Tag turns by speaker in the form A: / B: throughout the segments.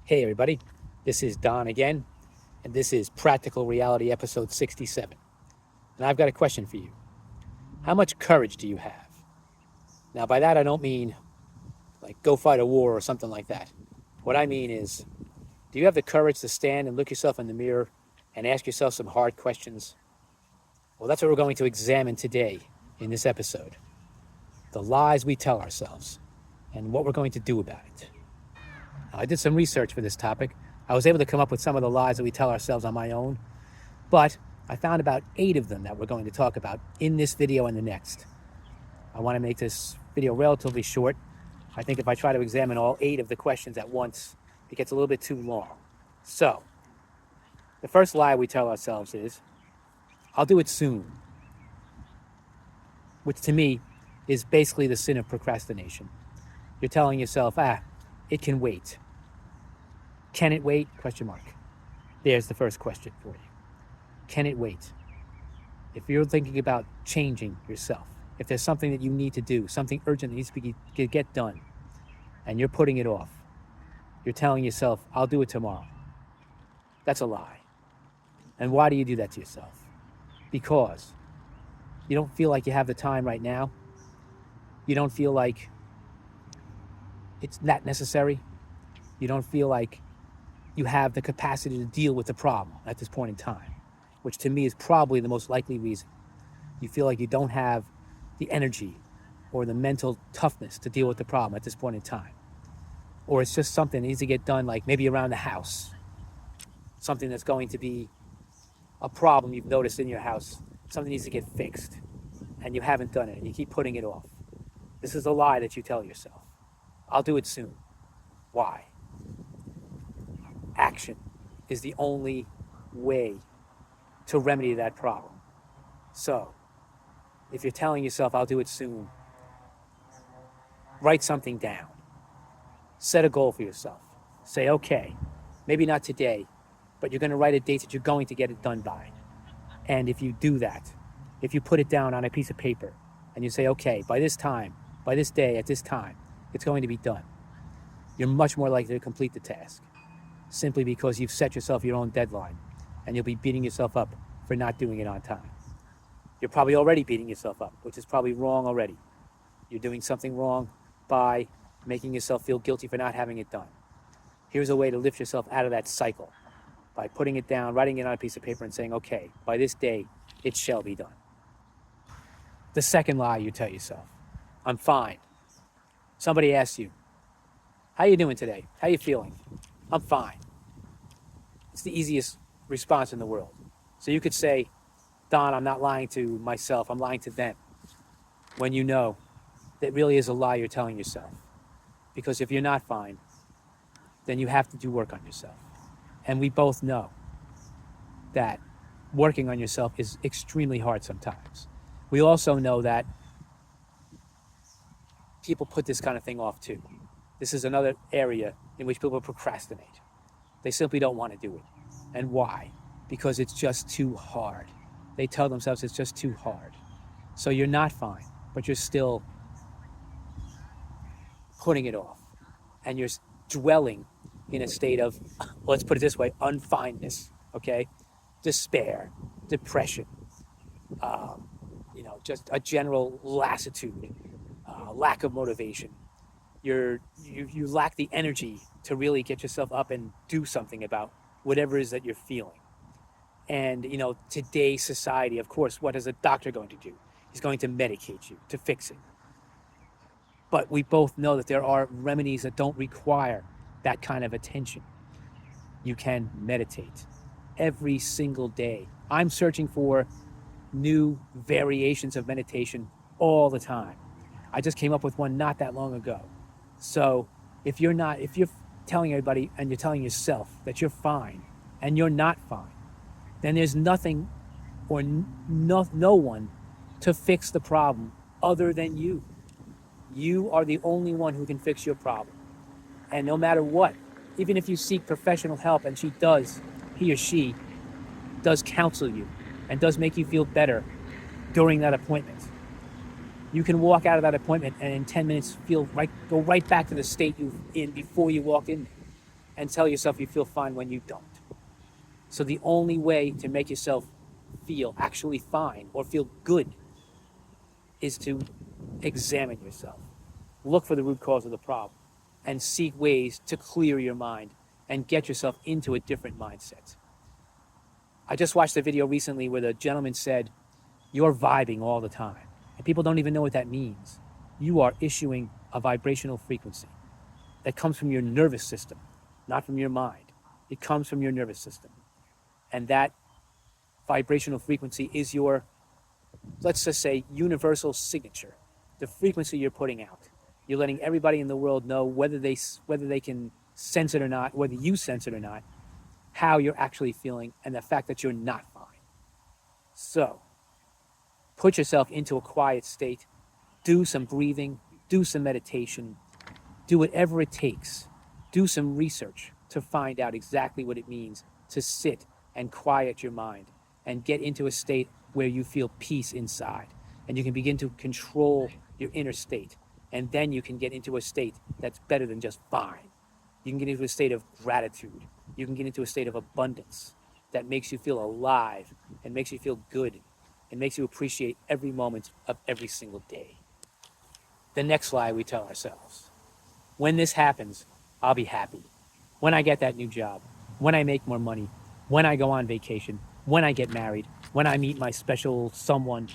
A: Hey, everybody. This is Don again, and this is Practical Reality episode 67. And I've got a question for you. How much courage do you have? Now, by that, I don't mean like go fight a war or something like that. What I mean is, do you have the courage to stand and look yourself in the mirror and ask yourself some hard questions? Well, that's what we're going to examine today in this episode, the lies we tell ourselves and what we're going to do about it. Now, I did some research for this topic. I was able to come up with some of the lies that we tell ourselves on my own, but I found about 8 of them that we're going to talk about in this video and the next. I want to make this video relatively short. I think if I try to examine all 8 of the questions at once, it gets a little bit too long. So, the first lie we tell ourselves is, I'll do it soon, which to me is basically the sin of procrastination. You're telling yourself, it can wait. Can it wait? Question mark. There's the first question for you. Can it wait? If you're thinking about changing yourself, if there's something that you need to do, something urgent that needs to get done, and you're putting it off, you're telling yourself, I'll do it tomorrow. That's a lie. And why do you do that to yourself? Because you don't feel like you have the time right now. You don't feel like it's that necessary. You don't feel like you have the capacity to deal with the problem at this point in time, which to me is probably the most likely reason. You feel like you don't have the energy or the mental toughness to deal with the problem at this point in time. Or it's just something that needs to get done, like maybe around the house. Something that's going to be a problem you've noticed in your house. Something needs to get fixed, and you haven't done it, and you keep putting it off. This is a lie that you tell yourself. I'll do it soon. Why? Action is the only way to remedy that problem. So, if you're telling yourself, I'll do it soon, write something down. Set a goal for yourself. Say, okay, maybe not today, but you're going to write a date that you're going to get it done by. And if you do that, if you put it down on a piece of paper and you say, okay, by this time, by this day, at this time, it's going to be done, you're much more likely to complete the task, simply because you've set yourself your own deadline and you'll be beating yourself up for not doing it on time. You're probably already beating yourself up, which is probably wrong already. You're doing something wrong by making yourself feel guilty for not having it done. Here's a way to lift yourself out of that cycle by putting it down, writing it on a piece of paper and saying, okay, by this day, it shall be done. The second lie you tell yourself, I'm fine. Somebody asks you, how you doing today? How you feeling? I'm fine. It's the easiest response in the world. So you could say, Don, I'm not lying to myself, I'm lying to them. When you know that really is a lie you're telling yourself. Because if you're not fine, then you have to do work on yourself. And we both know that working on yourself is extremely hard sometimes. We also know that people put this kind of thing off too. This is another area in which people procrastinate. They simply don't want to do it. And why? Because it's just too hard. They tell themselves it's just too hard. So you're not fine, but you're still putting it off. And you're dwelling in a state of, let's put it this way, unfineness, okay? Despair, depression, just a general lassitude, lack of motivation. You lack the energy to really get yourself up and do something about whatever it is that you're feeling. And, today's society, of course, what is a doctor going to do? He's going to medicate you to fix it. But we both know that there are remedies that don't require that kind of attention. You can meditate every single day. I'm searching for new variations of meditation all the time. I just came up with one not that long ago. So if you're telling everybody and you're telling yourself that you're fine and you're not fine, then there's nothing or no one to fix the problem other than you. You are the only one who can fix your problem. And no matter what, even if you seek professional help and he or she does counsel you and does make you feel better during that appointment, you can walk out of that appointment and in 10 minutes go right back to the state you were in before you walked in. and tell yourself you feel fine when you don't. So the only way to make yourself feel actually fine or feel good is to examine yourself. Look for the root cause of the problem and seek ways to clear your mind and get yourself into a different mindset. I just watched a video recently where the gentleman said, "You're vibing all the time." And people don't even know what that means. You are issuing a vibrational frequency that comes from your nervous system, not from your mind. It comes from your nervous system. And that vibrational frequency is your, let's just say, universal signature, the frequency you're putting out. You're letting everybody in the world know whether they can sense it or not, whether you sense it or not, how you're actually feeling, and the fact that you're not fine. So, put yourself into a quiet state, do some breathing, do some meditation, do whatever it takes, do some research to find out exactly what it means to sit and quiet your mind and get into a state where you feel peace inside and you can begin to control your inner state. And then you can get into a state that's better than just fine. You can get into a state of gratitude. You can get into a state of abundance that makes you feel alive and makes you feel good and makes you appreciate every moment of every single day. The next lie we tell ourselves: when this happens, I'll be happy. When I get that new job, when I make more money, when I go on vacation, when I get married, when I meet my special someone,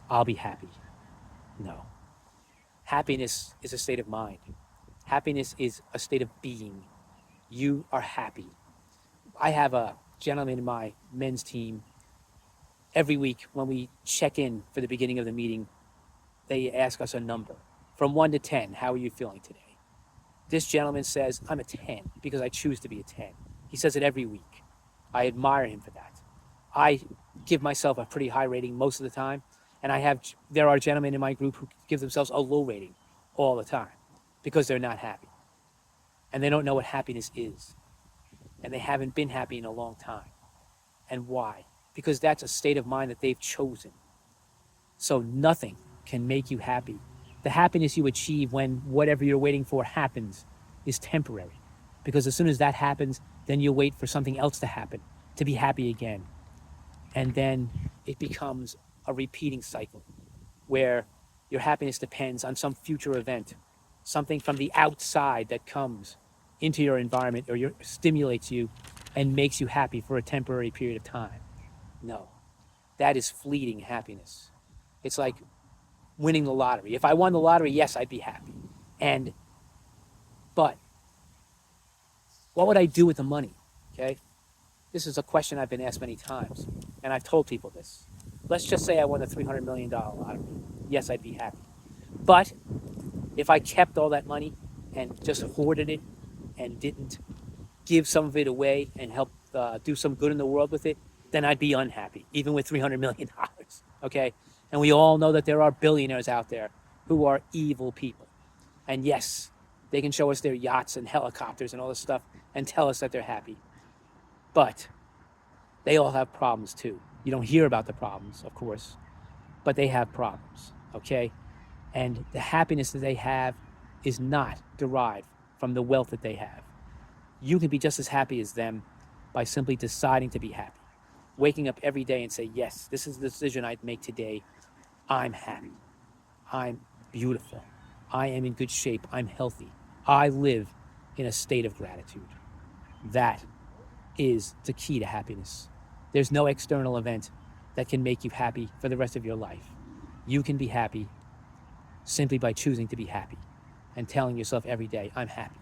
A: I'll be happy. No. Happiness is a state of mind. Happiness is a state of being. You are happy. I have a gentleman in my men's team. Every week when we check in for the beginning of the meeting, they ask us a number. From 1 to 10, how are you feeling today? This gentleman says, I'm a 10 because I choose to be a 10. He says it every week. I admire him for that. I give myself a pretty high rating most of the time, and there are gentlemen in my group who give themselves a low rating all the time because they're not happy. And they don't know what happiness is. And they haven't been happy in a long time. And why? Because that's a state of mind that they've chosen. So nothing can make you happy. The happiness you achieve when whatever you're waiting for happens is temporary. Because as soon as that happens, then you'll wait for something else to happen to be happy again. And then it becomes a repeating cycle where your happiness depends on some future event, something from the outside that comes into your environment or stimulates you and makes you happy for a temporary period of time. No, that is fleeting happiness. It's like winning the lottery. If I won the lottery, yes, I'd be happy. But what would I do with the money? Okay? This is a question I've been asked many times, and I've told people this. Let's just say I won the $300 million lottery. Yes, I'd be happy. But if I kept all that money and just hoarded it and didn't give some of it away and help do some good in the world with it, then I'd be unhappy, even with $300 million, okay? And we all know that there are billionaires out there who are evil people. And yes, they can show us their yachts and helicopters and all this stuff and tell us that they're happy. But they all have problems too. You don't hear about the problems, of course, but they have problems, okay? And the happiness that they have is not derived from the wealth that they have. You can be just as happy as them by simply deciding to be happy. Waking up every day and say, yes, this is the decision I'd make today. I'm happy. I'm beautiful. I am in good shape. I'm healthy. I live in a state of gratitude. That is the key to happiness. There's no external event that can make you happy for the rest of your life. You can be happy simply by choosing to be happy and telling yourself every day, I'm happy,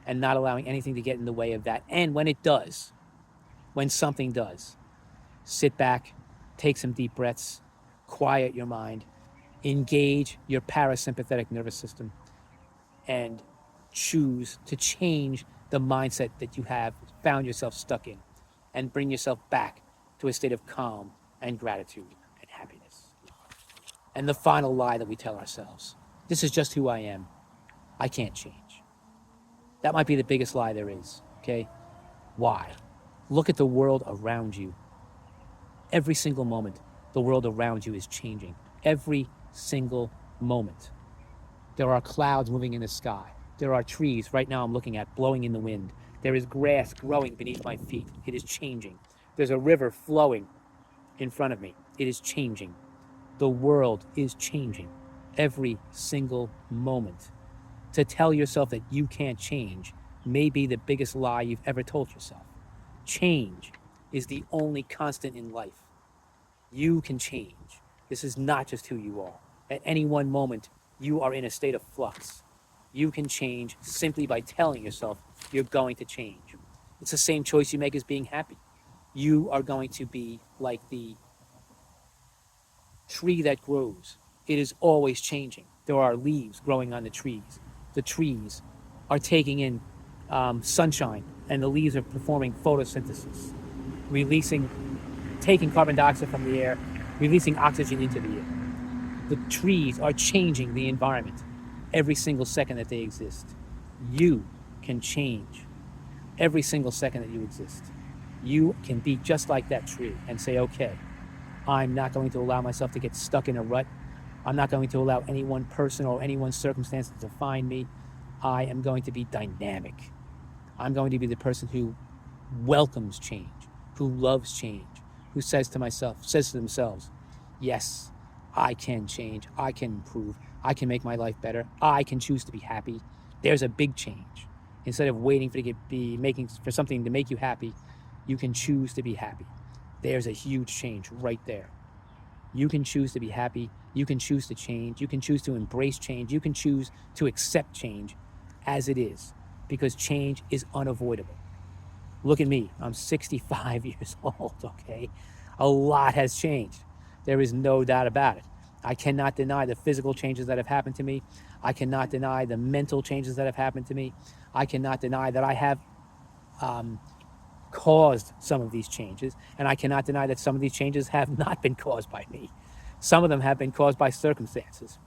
A: and not allowing anything to get in the way of that. And when it does, when something does, sit back, take some deep breaths, quiet your mind, engage your parasympathetic nervous system, and choose to change the mindset that you have found yourself stuck in and bring yourself back to a state of calm and gratitude and happiness. And the final lie that we tell ourselves: this is just who I am. I can't change. That might be the biggest lie there is, okay? Why? Look at the world around you. Every single moment, the world around you is changing. Every single moment. There are clouds moving in the sky. There are trees right now I'm looking at blowing in the wind. There is grass growing beneath my feet. It is changing. There's a river flowing in front of me. It is changing. The world is changing every single moment. To tell yourself that you can't change may be the biggest lie you've ever told yourself. Change is the only constant in life. You can change. This is not just who you are. At any one moment, you are in a state of flux. You can change simply by telling yourself you're going to change. It's the same choice you make as being happy. You are going to be like the tree that grows. It is always changing. There are leaves growing on the trees. The trees are taking in sunshine, and the leaves are performing photosynthesis, taking carbon dioxide from the air, releasing oxygen into the air. The trees are changing the environment every single second that they exist. You can change every single second that you exist. You can be just like that tree and say, okay, I'm not going to allow myself to get stuck in a rut. I'm not going to allow any one person or any one circumstance to define me. I am going to be dynamic. I'm going to be the person who welcomes change, who loves change, who says to themselves, yes, I can change, I can improve, I can make my life better, I can choose to be happy. There's a big change. Instead of waiting for something to make you happy, you can choose to be happy. There's a huge change right there. You can choose to be happy. You can choose to change. You can choose to embrace change. You can choose to accept change as it is, because change is unavoidable. Look at me. I'm 65 years old, okay? A lot has changed. There is no doubt about it. I cannot deny the physical changes that have happened to me. I cannot deny the mental changes that have happened to me. I cannot deny that I have caused some of these changes, and I cannot deny that some of these changes have not been caused by me. Some of them have been caused by circumstances.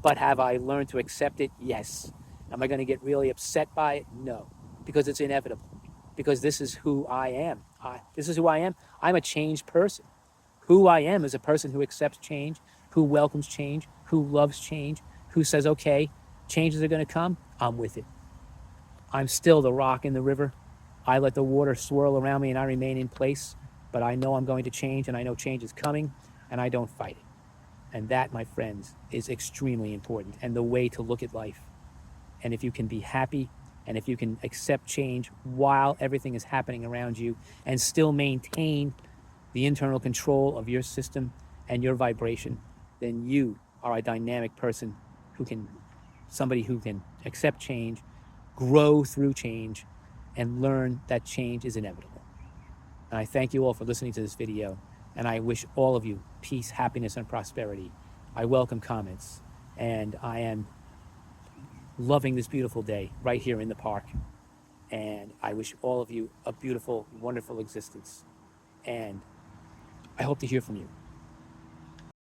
A: But have I learned to accept it? Yes. Am I going to get really upset by it? No, because it's inevitable. Because this is who I am. This is who I am. I'm a changed person. Who I am is a person who accepts change, who welcomes change, who loves change, who says, okay, changes are going to come. I'm with it. I'm still the rock in the river. I let the water swirl around me and I remain in place, but I know I'm going to change, and I know change is coming, and I don't fight it. And that, my friends, is extremely important, and the way to look at life. And if you can be happy, and if you can accept change while everything is happening around you and still maintain the internal control of your system and your vibration, then you are a dynamic person somebody who can accept change, grow through change, and learn that change is inevitable. And I thank you all for listening to this video, and I wish all of you peace, happiness, and prosperity. I welcome comments, and I am loving this beautiful day right here in the park. And I wish all of you a beautiful, wonderful existence. And I hope to hear from you.